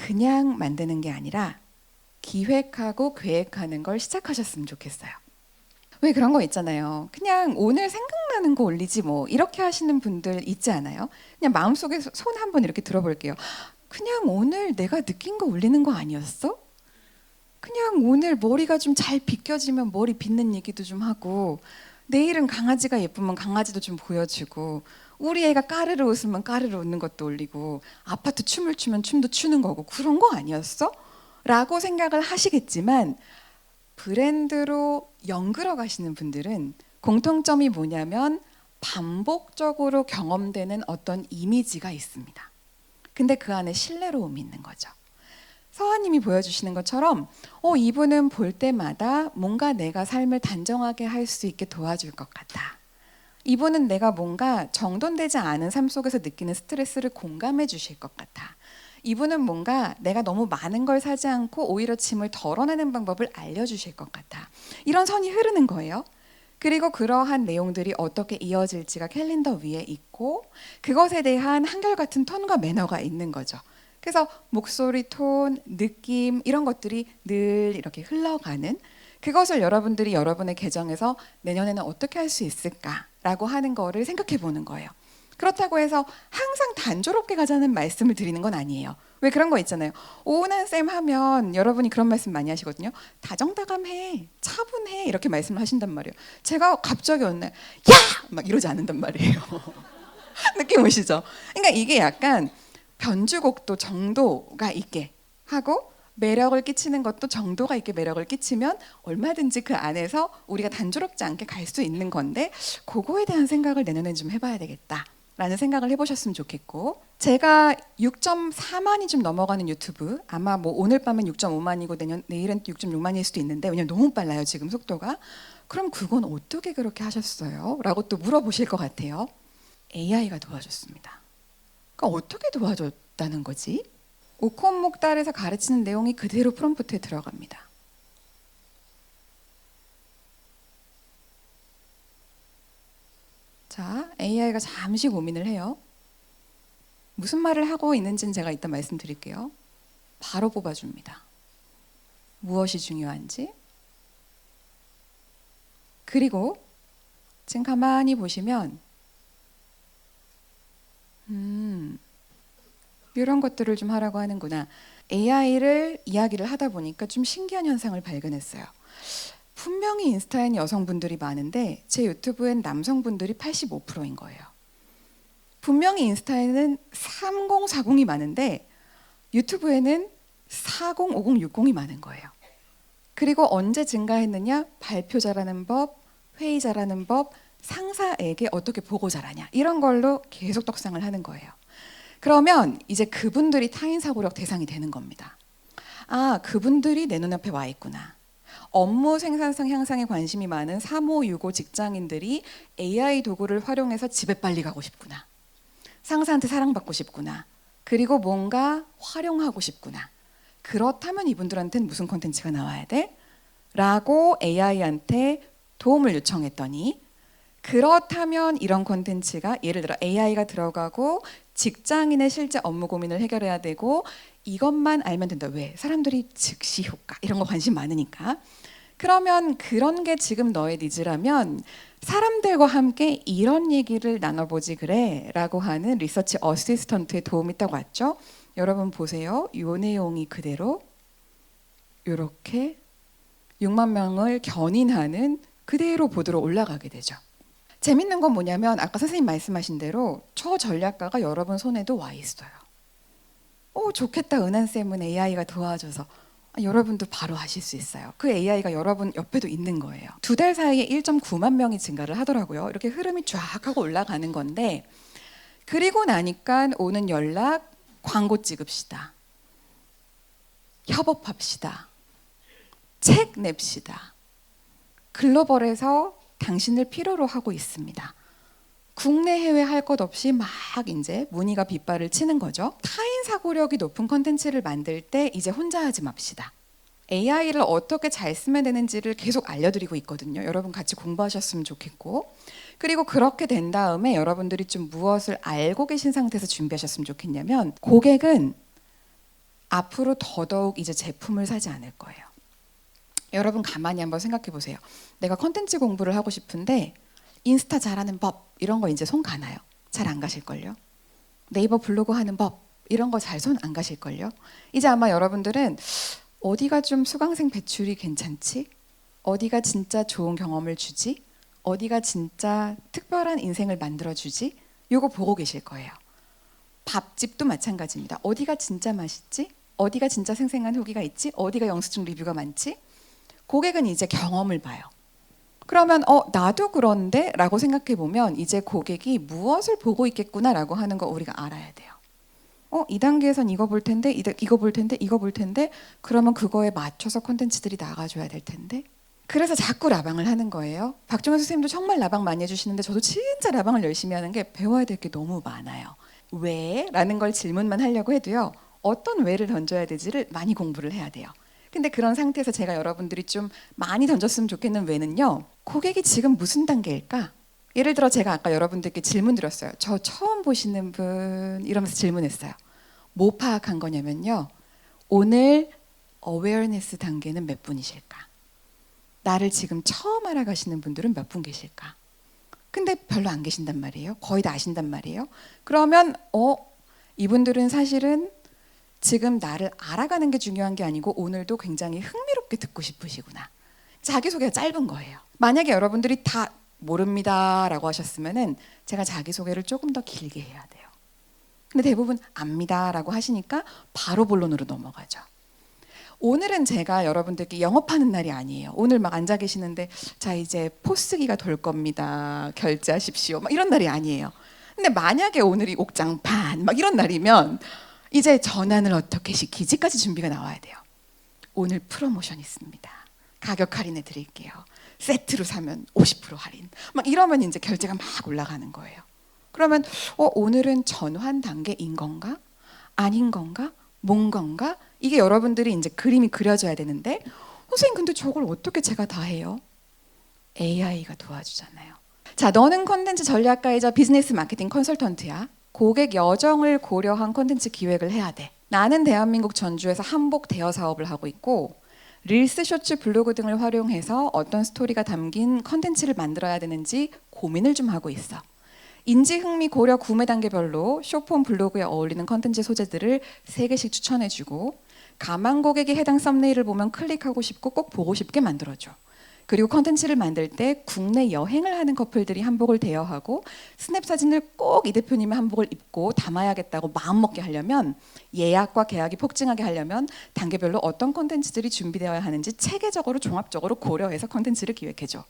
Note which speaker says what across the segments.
Speaker 1: 그냥 만드는 게 아니라 기획하고 계획하는 걸 시작하셨으면 좋겠어요. 왜 그런 거 있잖아요. 그냥 오늘 생각나는 거 올리지 뭐 이렇게 하시는 분들 있지 않아요? 그냥 마음속에 손 한번 이렇게 들어볼게요. 그냥 오늘 내가 느낀 거 올리는 거 아니었어? 그냥 오늘 머리가 좀 잘 빗겨지면 머리 빗는 얘기도 좀 하고, 내일은 강아지가 예쁘면 강아지도 좀 보여주고, 우리 애가 까르르 웃으면 까르르 웃는 것도 올리고, 아파트 춤을 추면 춤도 추는 거고, 그런 거 아니었어? 라고 생각을 하시겠지만, 브랜드로 연결어 가시는 분들은 공통점이 뭐냐면 반복적으로 경험되는 어떤 이미지가 있습니다. 근데 그 안에 신뢰로움이 있는 거죠. 서아님이 보여주시는 것처럼 이분은 볼 때마다 뭔가 내가 삶을 단정하게 할 수 있게 도와줄 것 같다. 이분은 내가 뭔가 정돈되지 않은 삶 속에서 느끼는 스트레스를 공감해 주실 것 같아. 이분은 뭔가 내가 너무 많은 걸 사지 않고 오히려 짐을 덜어내는 방법을 알려주실 것 같아. 이런 선이 흐르는 거예요. 그리고 그러한 내용들이 어떻게 이어질지가 캘린더 위에 있고 그것에 대한 한결같은 톤과 매너가 있는 거죠. 그래서 목소리, 톤, 느낌 이런 것들이 늘 이렇게 흘러가는 그것을 여러분들이 여러분의 계정에서 내년에는 어떻게 할 수 있을까라고 하는 거를 생각해 보는 거예요. 그렇다고 해서 항상 단조롭게 가자는 말씀을 드리는 건 아니에요. 왜 그런 거 있잖아요. 오은한 쌤 하면 여러분이 그런 말씀 많이 하시거든요. 다정다감해, 차분해 이렇게 말씀을 하신단 말이에요. 제가 갑자기 어느 날 야! 막 이러지 않는단 말이에요. 느낌 오시죠? 그러니까 이게 약간 변주곡도 정도가 있게 하고 매력을 끼치는 것도 정도가 있게 매력을 끼치면 얼마든지 그 안에서 우리가 단조롭지 않게 갈 수 있는 건데 그거에 대한 생각을 내년에 좀 해봐야 되겠다 라는 생각을 해보셨으면 좋겠고, 제가 6.4만이 좀 넘어가는 유튜브, 아마 뭐 오늘 밤은 6.5만이고 내일은 6.6만일 수도 있는데 왜냐면 너무 빨라요 지금 속도가. 그럼 그건 어떻게 그렇게 하셨어요? 라고 또 물어보실 것 같아요. AI가 도와줬습니다. 그러니까 어떻게 도와줬다는 거지? 오콘목달에서 가르치는 내용이 그대로 프롬프트에 들어갑니다. 자, AI가 잠시 고민을 해요. 무슨 말을 하고 있는지는 제가 이따 말씀드릴게요. 바로 뽑아줍니다. 무엇이 중요한지. 그리고 지금 가만히 보시면 이런 것들을 좀 하라고 하는구나. AI를 이야기를 하다 보니까 좀 신기한 현상을 발견했어요. 분명히 인스타엔 여성분들이 많은데 제 유튜브엔 남성분들이 85%인 거예요. 분명히 인스타에는 3040이 많은데 유튜브에는 40, 50, 60이 많은 거예요. 그리고 언제 증가했느냐? 발표 잘하는 법, 회의 잘하는 법, 상사에게 어떻게 보고 잘하냐 이런 걸로 계속 떡상을 하는 거예요. 그러면 이제 그분들이 타인사고력 대상이 되는 겁니다. 아, 그분들이 내 눈앞에 와 있구나. 업무 생산성 향상에 관심이 많은 3호, 6호 직장인들이 AI 도구를 활용해서 집에 빨리 가고 싶구나. 상사한테 사랑받고 싶구나. 그리고 뭔가 활용하고 싶구나. 그렇다면 이분들한테는 무슨 콘텐츠가 나와야 돼? 라고 AI한테 도움을 요청했더니 그렇다면 이런 콘텐츠가 예를 들어 AI가 들어가고 직장인의 실제 업무 고민을 해결해야 되고 이것만 알면 된다. 왜? 사람들이 즉시 효과 이런 거 관심 많으니까. 그러면 그런 게 지금 너의 니즈라면 사람들과 함께 이런 얘기를 나눠보지 그래 라고 하는 리서치 어시스턴트의 도움이 딱 왔죠. 여러분 보세요. 이 내용이 그대로 이렇게 6만 명을 견인하는 그대로 보드로 올라가게 되죠. 재밌는 건 뭐냐면 아까 선생님 말씀하신 대로 저 전략가가 여러분 손에도 와 있어요. 좋겠다. 은한쌤은 AI가 도와줘서. 여러분도 바로 하실 수 있어요. 그 AI가 여러분 옆에도 있는 거예요. 2달 사이에 1.9만 명이 증가를 하더라고요. 이렇게 흐름이 쫙 하고 올라가는 건데 그리고 나니까 오는 연락 광고 찍읍시다. 협업합시다. 책 냅시다. 글로벌에서 당신을 필요로 하고 있습니다. 국내 해외 할 것 없이 막 이제 문의가 빗발을 치는 거죠. 타인 사고력이 높은 컨텐츠를 만들 때 이제 혼자 하지 맙시다. AI를 어떻게 잘 쓰면 되는지를 계속 알려드리고 있거든요. 여러분 같이 공부하셨으면 좋겠고, 그리고 그렇게 된 다음에 여러분들이 좀 무엇을 알고 계신 상태에서 준비하셨으면 좋겠냐면 고객은 앞으로 더더욱 이제 제품을 사지 않을 거예요. 여러분 가만히 한번 생각해 보세요. 내가 컨텐츠 공부를 하고 싶은데 인스타 잘하는 법 이런 거 이제 손 가나요? 잘 안 가실걸요? 네이버 블로그 하는 법 이런 거 잘 손 안 가실걸요? 이제 아마 여러분들은 어디가 좀 수강생 배출이 괜찮지? 어디가 진짜 좋은 경험을 주지? 어디가 진짜 특별한 인생을 만들어주지? 요거 보고 계실 거예요. 밥집도 마찬가지입니다. 어디가 진짜 맛있지? 어디가 진짜 생생한 후기가 있지? 어디가 영수증 리뷰가 많지? 고객은 이제 경험을 봐요. 그러면 나도 그런데? 라고 생각해 보면 이제 고객이 무엇을 보고 있겠구나 라고 하는 거 우리가 알아야 돼요. 이 단계에선 이거 볼 텐데, 이거 볼 텐데, 이거 볼 텐데, 그러면 그거에 맞춰서 콘텐츠들이 나가줘야 될 텐데. 그래서 자꾸 라방을 하는 거예요. 박종현 선생님도 정말 라방 많이 해주시는데 저도 진짜 라방을 열심히 하는 게 배워야 될 게 너무 많아요. 왜? 라는 걸 질문만 하려고 해도요. 어떤 왜를 던져야 되지를 많이 공부를 해야 돼요. 근데 그런 상태에서 제가 여러분들이 좀 많이 던졌으면 좋겠는 왜는요. 고객이 지금 무슨 단계일까? 예를 들어 제가 아까 여러분들께 질문 드렸어요. 저 처음 보시는 분 이러면서 질문했어요. 뭐 파악한 거냐면요. 오늘 어웨어니스 단계는 몇 분이실까? 나를 지금 처음 알아가시는 분들은 몇 분 계실까? 근데 별로 안 계신단 말이에요. 거의 다 아신단 말이에요. 그러면 이분들은 사실은 지금 나를 알아가는 게 중요한 게 아니고 오늘도 굉장히 흥미롭게 듣고 싶으시구나. 자기소개가 짧은 거예요. 만약에 여러분들이 다 모릅니다 라고 하셨으면은 제가 자기소개를 조금 더 길게 해야 돼요. 근데 대부분 압니다 라고 하시니까 바로 본론으로 넘어가죠. 오늘은 제가 여러분들께 영업하는 날이 아니에요. 오늘 막 앉아 계시는데 자 이제 포스기가 돌 겁니다. 결제하십시오. 막 이런 날이 아니에요. 근데 만약에 오늘이 옥장판 막 이런 날이면 이제 전환을 어떻게 시키지까지 준비가 나와야 돼요. 오늘 프로모션 있습니다. 가격 할인해 드릴게요. 세트로 사면 50% 할인. 막 이러면 이제 결제가 막 올라가는 거예요. 그러면 오늘은 전환 단계인 건가? 아닌 건가? 뭔 건가? 이게 여러분들이 이제 그림이 그려져야 되는데 선생님 근데 저걸 어떻게 제가 다 해요? AI가 도와주잖아요. 자, 너는 콘텐츠 전략가이자 비즈니스 마케팅 컨설턴트야. 고객 여정을 고려한 콘텐츠 기획을 해야 돼. 나는 대한민국 전주에서 한복 대여 사업을 하고 있고 릴스, 쇼츠, 블로그 등을 활용해서 어떤 스토리가 담긴 콘텐츠를 만들어야 되는지 고민을 좀 하고 있어. 인지, 흥미, 고려, 구매 단계별로 쇼폼 블로그에 어울리는 콘텐츠 소재들을 3개씩 추천해주고 가망 고객이 해당 썸네일을 보면 클릭하고 싶고 꼭 보고 싶게 만들어줘. 그리고 콘텐츠를 만들 때 국내 여행을 하는 커플들이 한복을 대여하고 스냅 사진을 꼭 이 대표님의 한복을 입고 담아야겠다고 마음먹게 하려면 예약과 계약이 폭증하게 하려면 단계별로 어떤 콘텐츠들이 준비되어야 하는지 체계적으로 종합적으로 고려해서 콘텐츠를 기획해줘.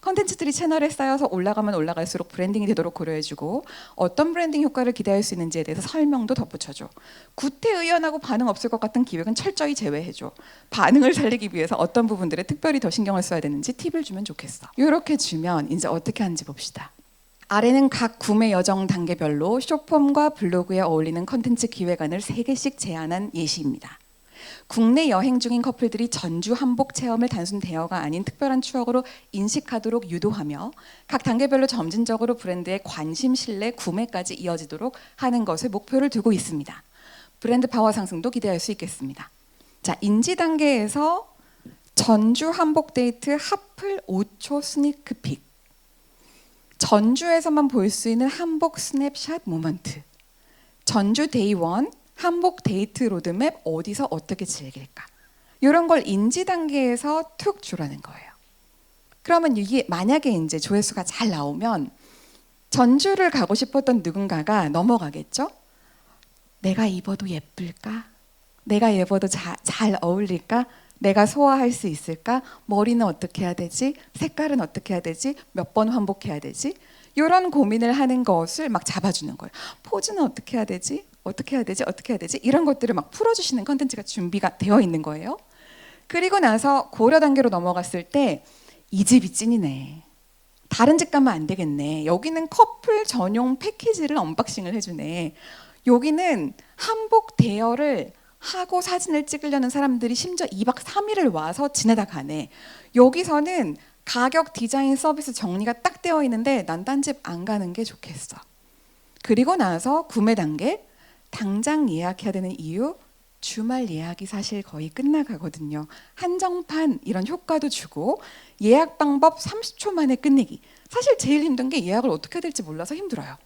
Speaker 1: 콘텐츠들이 채널에 쌓여서 올라가면 올라갈수록 브랜딩이 되도록 고려해주고 어떤 브랜딩 효과를 기대할 수 있는지에 대해서 설명도 덧붙여줘. 구태의연하고 반응 없을 것 같은 기획은 철저히 제외해줘. 반응을 살리기 위해서 어떤 부분들에 특별히 더 신경을 써야 되는지 팁을 주면 좋겠어. 이렇게 주면 이제 어떻게 하는지 봅시다. 아래는 각 구매 여정 단계별로 쇼폼과 블로그에 어울리는 콘텐츠 기획안을 3개씩 제안한 예시입니다. 국내 여행 중인 커플들이 전주 한복 체험을 단순 대여가 아닌 특별한 추억으로 인식하도록 유도하며 각 단계별로 점진적으로 브랜드의 관심, 신뢰, 구매까지 이어지도록 하는 것에 목표를 두고 있습니다. 브랜드 파워 상승도 기대할 수 있겠습니다. 자, 인지 단계에서 전주 한복 데이트 핫플 5초 스니크픽. 전주에서만 볼 수 있는 한복 스냅샷 모먼트. 전주 데이 원 한복 데이트 로드맵 어디서 어떻게 즐길까? 이런 걸 인지 단계에서 툭 주라는 거예요. 그러면 이게 만약에 이제 조회수가 잘 나오면 전주를 가고 싶었던 누군가가 넘어가겠죠? 내가 입어도 예쁠까? 내가 입어도 잘 어울릴까? 내가 소화할 수 있을까? 머리는 어떻게 해야 되지? 색깔은 어떻게 해야 되지? 몇 번 환복해야 되지? 이런 고민을 하는 것을 막 잡아주는 거예요. 포즈는 어떻게 해야 되지? 어떻게 해야 되지? 어떻게 해야 되지? 이런 것들을 막 풀어주시는 컨텐츠가 준비가 되어 있는 거예요. 그리고 나서 고려 단계로 넘어갔을 때 이 집이 찐이네. 다른 집 가면 안 되겠네. 여기는 커플 전용 패키지를 언박싱을 해주네. 여기는 한복 대여를 하고 사진을 찍으려는 사람들이 심지어 2박 3일을 와서 지내다 가네. 여기서는 가격, 디자인, 서비스 정리가 딱 되어 있는데 난 딴 집 안 가는 게 좋겠어. 그리고 나서 구매 단계, 당장 예약해야 되는 이유, 주말 예약이 사실 거의 끝나가거든요. 한정판 이런 효과도 주고 예약 방법 30초 만에 끝내기. 사실 제일 힘든 게 예약을 어떻게 해야 될지 몰라서 힘들어요.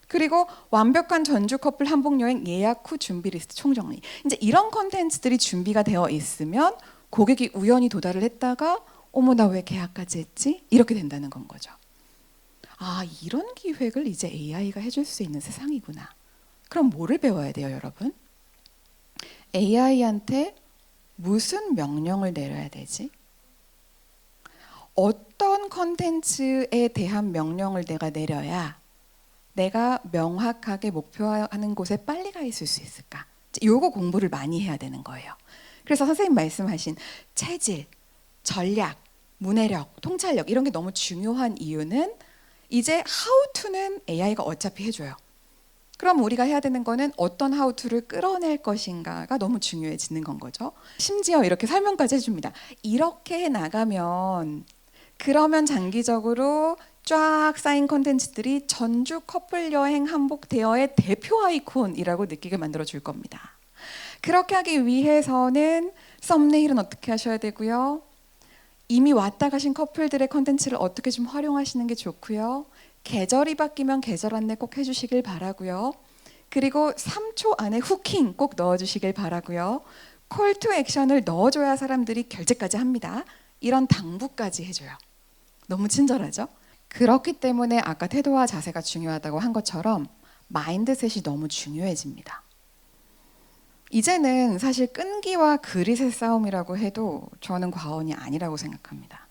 Speaker 1: 그리고 완벽한 전주 커플 한복 여행 예약 후 준비 리스트 총정리. 이제 이런 컨텐츠들이 준비가 되어 있으면 고객이 우연히 도달을 했다가 어머 나 왜 계약까지 했지? 이렇게 된다는 건 거죠. 아, 이런 기획을 이제 AI가 해줄 수 있는 세상이구나. 그럼 뭐를 배워야 돼요, 여러분? AI한테 무슨 명령을 내려야 되지? 어떤 컨텐츠에 대한 명령을 내가 내려야 내가 명확하게 목표하는 곳에 빨리 가 있을 수 있을까? 요거 공부를 많이 해야 되는 거예요. 그래서 선생님 말씀하신 체질, 전략, 문해력, 통찰력 이런 게 너무 중요한 이유는 이제 how to는 AI가 어차피 해줘요. 그럼 우리가 해야 되는 거는 어떤 how to를 끌어낼 것인가가 너무 중요해지는 건 거죠. 심지어 이렇게 설명까지 해줍니다. 이렇게 해 나가면 그러면 장기적으로 쫙 쌓인 콘텐츠들이 전주 커플 여행 한복 대여의 대표 아이콘이라고 느끼게 만들어 줄 겁니다. 그렇게 하기 위해서는 썸네일은 어떻게 하셔야 되고요. 이미 왔다 가신 커플들의 콘텐츠를 어떻게 좀 활용하시는 게 좋고요. 계절이 바뀌면 계절 안내 꼭 해주시길 바라고요. 그리고 3초 안에 후킹 꼭 넣어주시길 바라고요. 콜 투 액션을 넣어줘야 사람들이 결제까지 합니다. 이런 당부까지 해줘요. 너무 친절하죠? 그렇기 때문에 아까 태도와 자세가 중요하다고 한 것처럼 마인드셋이 너무 중요해집니다. 이제는 사실 끈기와 그릿의 싸움이라고 해도 저는 과언이 아니라고 생각합니다.